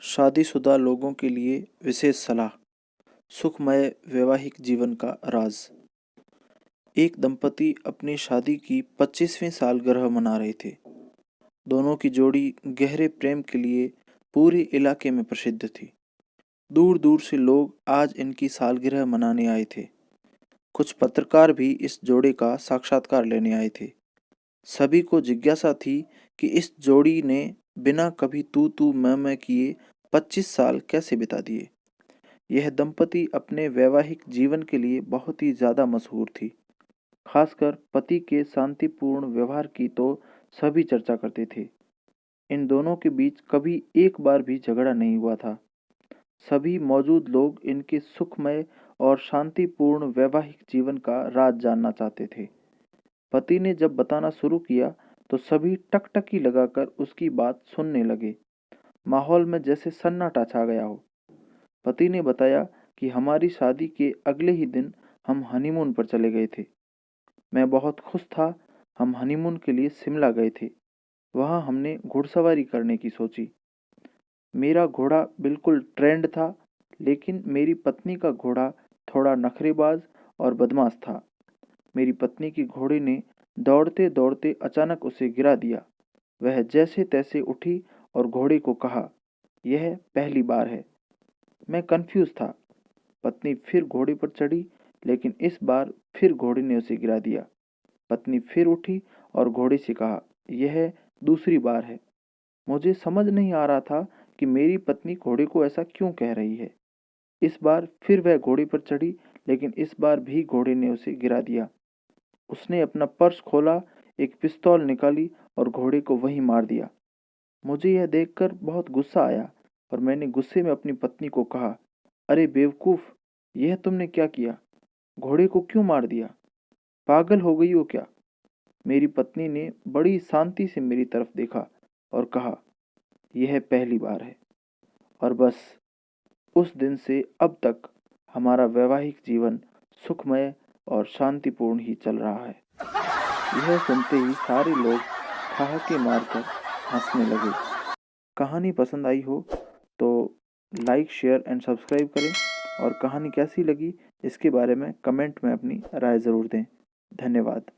शादीशुदा लोगों के लिए विशेष सलाह। सुखमय वैवाहिक जीवन का राज। एक दंपति अपनी शादी की 25वीं सालगिरह मना रहे थे। दोनों की जोड़ी गहरे प्रेम के लिए पूरे इलाके में प्रसिद्ध थी। दूर दूर से लोग आज इनकी सालगिरह मनाने आए थे। कुछ पत्रकार भी इस जोड़े का साक्षात्कार लेने आए थे। सभी को जिज्ञासा थी कि इस जोड़ी ने बिना कभी तू मैं किए 25 साल कैसे बिता दिए। यह दंपति अपने वैवाहिक जीवन के लिए बहुत ही ज़्यादा मशहूर थी। खासकर पति के शांतिपूर्ण व्यवहार की तो सभी चर्चा करते थे। इन दोनों के बीच कभी एक बार भी झगड़ा नहीं हुआ था। सभी मौजूद लोग इनके सुखमय और शांतिपूर्ण वैवाहिक जीवन का राज जानना चाहते थे। पति ने जब बताना शुरू किया तो सभी टकटकी लगाकर उसकी बात सुनने लगे। माहौल में जैसे सन्नाटा छा गया हो। पति ने बताया कि हमारी शादी के अगले ही दिन हम हनीमून पर चले गए थे। मैं बहुत खुश था। हम हनीमून के लिए शिमला गए थे। वहाँ हमने घुड़सवारी करने की सोची। मेरा घोड़ा बिल्कुल ट्रेंड था, लेकिन मेरी पत्नी का घोड़ा थोड़ा नखरेबाज और बदमाश था। मेरी पत्नी के घोड़े ने दौड़ते दौड़ते अचानक उसे गिरा दिया। वह जैसे तैसे उठी और घोड़े को कहा, यह पहली बार है। मैं कंफ्यूज था। पत्नी फिर घोड़े पर चढ़ी, लेकिन इस बार फिर घोड़े ने उसे गिरा दिया। पत्नी फिर उठी और घोड़े से कहा, यह दूसरी बार है। मुझे समझ नहीं आ रहा था कि मेरी पत्नी घोड़े को ऐसा क्यों कह रही है। इस बार फिर वह घोड़े पर चढ़ी, लेकिन इस बार भी घोड़े ने उसे गिरा दिया। उसने अपना पर्स खोला, एक पिस्तौल निकाली और घोड़े को वहीं मार दिया। मुझे यह देखकर बहुत गुस्सा आया और मैंने गुस्से में अपनी पत्नी को कहा, अरे बेवकूफ, यह तुमने क्या किया? घोड़े को क्यों मार दिया? पागल हो गई हो क्या? मेरी पत्नी ने बड़ी शांति से मेरी तरफ देखा और कहा, यह पहली बार है। और बस उस दिन से अब तक हमारा वैवाहिक जीवन सुखमय और शांतिपूर्ण ही चल रहा है। यह सुनते ही सारे लोग ठहाके मारकर हंसने लगे। कहानी पसंद आई हो तो लाइक, शेयर एंड सब्सक्राइब करें और कहानी कैसी लगी इसके बारे में कमेंट में अपनी राय ज़रूर दें। धन्यवाद।